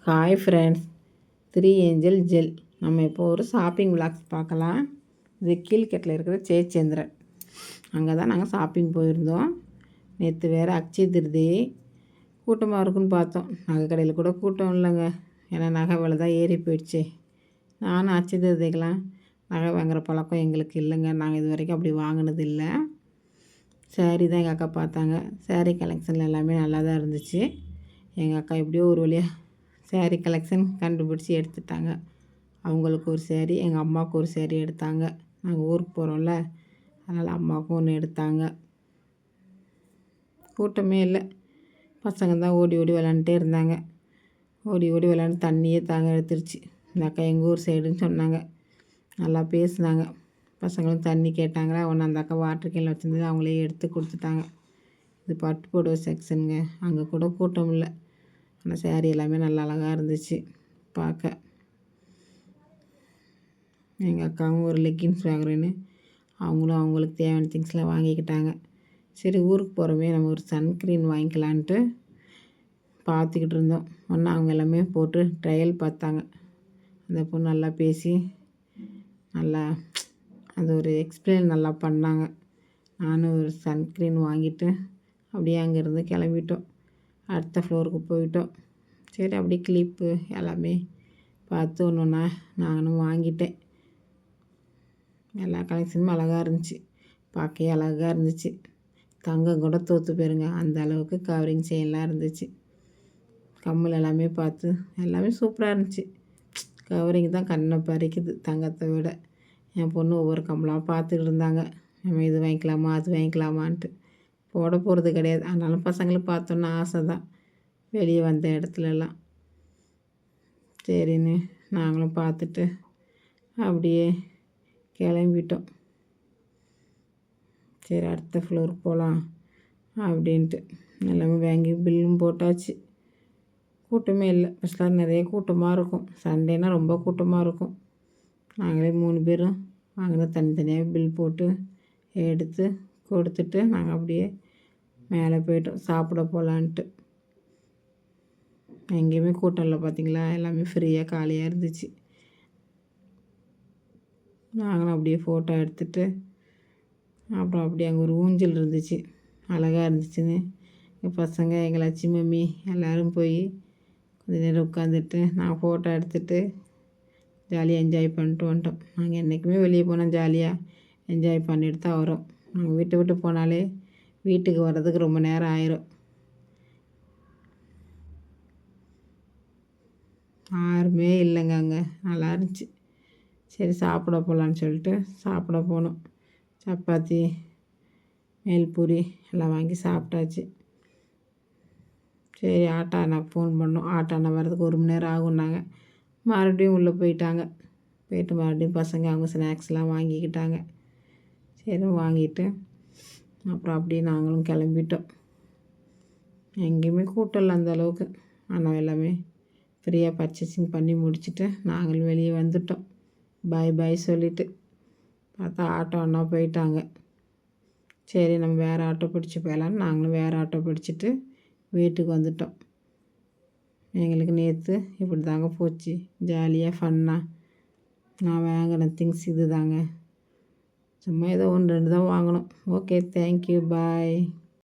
Hi friends, 3 angel gel. நம்ம இப்போ ஒரு ஷாப்பிங் விளாக்ஸ் பார்க்கலாம். இது கீழ்கட்டில் இருக்கிற ஜெயச்சந்திரன். அங்கே தான் நாங்கள் ஷாப்பிங் போயிருந்தோம். நேற்று வேறு அக்ஷய திருதியை. கூட்டமாக இருக்குன்னு பார்த்தோம். நகை கடையில் கூட கூட்டம் இல்லைங்க. ஏன்னா நகை விலை தான் ஏறி போயிடுச்சு. நானும் அக்ஷய திருதிக்கெலாம் நகை வாங்குகிற பழக்கம் எங்களுக்கு இல்லைங்க. நாங்கள் இது வரைக்கும் அப்படி வாங்கினது இல்லை. சேரீ தான் எங்கள் அக்கா பார்த்தாங்க. சேரீ கலெக்ஷனில் எல்லாமே நல்லா தான் இருந்துச்சு. எங்கள் அக்கா எப்படியோ ஒரு வழியாக சேரீ கலெக்ஷன் கண்டுபிடிச்சி எடுத்துட்டாங்க. அவங்களுக்கு ஒரு சேரீ, எங்கள் அம்மாவுக்கு ஒரு சேரீ எடுத்தாங்க. நாங்கள் ஊருக்கு போகிறோம்ல, அதனால் அம்மாவுக்கும் ஒன்று எடுத்தாங்க. கூட்டமே இல்லை. பசங்க தான் ஓடி ஓடி விளாண்டுட்டே இருந்தாங்க. ஓடி ஓடி விளாண்டு தண்ணியே தாங்க எடுத்துருச்சு. இந்த அக்கா எங்கள் ஊர் சைடுன்னு சொன்னாங்க. நல்லா பேசுனாங்க. பசங்களும் தண்ணி கேட்டாங்களா, ஒன்று அந்த அக்கா வாட்டர் கேனில் வச்சுருந்தது அவங்களே எடுத்து கொடுத்துட்டாங்க. இது பட்டு புடவை செக்ஷனுங்க. அங்கே கூட கூட்டம் இல்லை. ஆனால் சேரீ எல்லாமே நல்லா அழகாக இருந்துச்சு பார்க்க. எங்கள் அக்காவும் ஒரு லெக்கின்ஸ் வாங்குறேன்னு அவங்களும் அவங்களுக்கு தேவையான திங்ஸ்லாம் வாங்கிக்கிட்டாங்க. சரி, ஊருக்கு போகிறோமே, நம்ம ஒரு சன்ஸ்க்ரீன் வாங்கிக்கலான்ட்டு பார்த்துக்கிட்டு இருந்தோம். ஒன்று அவங்க எல்லாமே போட்டு ட்ரையல் பார்த்தாங்க. அந்த பொண்ணு நல்லா பேசி நல்லா அது ஒரு எக்ஸ்பிளைன் நல்லா பண்ணாங்க. நானும் ஒரு சன்ஸ்க்ரீன் வாங்கிட்டு அப்படியே அங்கேருந்து கிளம்பிட்டோம். அடுத்த ஃப்ளோருக்கு போயிட்டோம். சரி, அப்படியே கிளிப்பு எல்லாமே பார்த்து ஒன்று ஒன்றா நானும் வாங்கிட்டேன். எல்லா கலெக்ஷனும் அழகாக இருந்துச்சு. பார்க்கவே அழகாக இருந்துச்சு. தங்கம் கூட தோற்று போயிருங்க, அந்த அளவுக்கு கவரிங் செயின்லாம் இருந்துச்சு. கம்மல் எல்லாமே பார்த்து எல்லாமே சூப்பராக இருந்துச்சு. கவரிங் தான் கண்ணை பறிக்குது தங்கத்தை விட. என் பொண்ணு ஒவ்வொரு கம்மலாக பார்த்துக்கிட்டு இருந்தாங்க. நம்ம இது வாங்கிக்கலாமா அது வாங்கிக்கலாமான்ட்டு. போட போகிறது கிடையாது. ஆனாலும் பசங்களுக்கு பார்த்தோன்னா ஆசை தான் வெளியே வந்த இடத்துலலாம். சரின்னு நாங்களும் பார்த்துட்டு அப்படியே கிளம்பிட்டோம். சரி, அடுத்த ஃப்ளோருக்கு போகலாம் அப்படின்ட்டு எல்லாமே வாங்கி பில்லும் போட்டாச்சு. கூட்டமே இல்லை. ஃபஸ்ட்லாம் நிறைய கூட்டமாக இருக்கும். சண்டேனா ரொம்ப கூட்டமாக இருக்கும். நாங்களே 3 பேரும் வாங்கின தனித்தனியாக பில் போட்டு எடுத்து கொடுத்துட்டு நாங்கள் அப்படியே மேலே போய்ட்டோம் சாப்பிட போகலான்ட்டு. எங்கேயுமே கூட்டம் இல்லை பார்த்தீங்களா. எல்லாமே ஃப்ரீயாக காலியாக இருந்துச்சு. நாங்களும் அப்படியே ஃபோட்டோ எடுத்துகிட்டு அப்புறம் அப்படியே அங்கே ஒரு ஊஞ்சல் இருந்துச்சு, அழகாக இருந்துச்சுன்னு எங்கள் பசங்க, எங்கள் லட்சுமி மம்மி எல்லோரும் போய் கொஞ்சம் நேரம் உட்காந்துட்டு நான் ஃபோட்டோ எடுத்துகிட்டு ஜாலியாக என்ஜாய் பண்ணிட்டு வந்துட்டோம். நாங்கள் என்றைக்குமே வெளியே போனால் ஜாலியாக என்ஜாய் பண்ணிட்டு தான் வரோம். நாங்கள் விட்டு விட்டு போனாலே வீட்டுக்கு வர்றதுக்கு ரொம்ப நேரம் ஆயிரும். யாருமே இல்லைங்க அங்கே. நல்லா இருந்துச்சு. சரி, சாப்பிட போகலான்னு சொல்லிட்டு சாப்பிட போனோம். சப்பாத்தி, மேல்பூரி எல்லாம் வாங்கி சாப்பிட்டாச்சு. சரி, ஆட்டோ அண்ணாக்கு ஃபோன் பண்ணோம். ஆட்டோ அண்ணா வர்றதுக்கு 1 மணி நேரம் ஆகுன்னாங்க. மறுபடியும் உள்ளே போயிட்டாங்க. போயிட்டு மறுபடியும் பசங்க அவங்க ஸ்நாக்ஸ்லாம் வாங்கிக்கிட்டாங்க. சரி, வாங்கிட்டு அப்புறம் அப்படியே நாங்களும் கிளம்பிட்டோம். எங்கேயுமே கூட்டம் இல்லை அந்தளவுக்கு. ஆனால் எல்லாமே ஃப்ரீயாக பர்ச்சேசிங் பண்ணி முடிச்சுட்டு நாங்களும் வெளியே வந்துட்டோம். பாய் பாய் சொல்லிவிட்டு பார்த்தா ஆட்டோ அண்ணா போயிட்டாங்க. சரி, நம்ம வேறு ஆட்டோ பிடிச்சி போயலான்னு நாங்களும் வேறு ஆட்டோ பிடிச்சிட்டு வீட்டுக்கு வந்துட்டோம். எங்களுக்கு நேற்று இப்படி தாங்க போச்சு. ஜாலியாக ஃபன்னாக. நான் வாங்கின திங்ஸ் இது தாங்க. சும்மா ஏதோ 1 2 தான் வாங்கினோம். ஓகே, தேங்க்யூ, பாய்.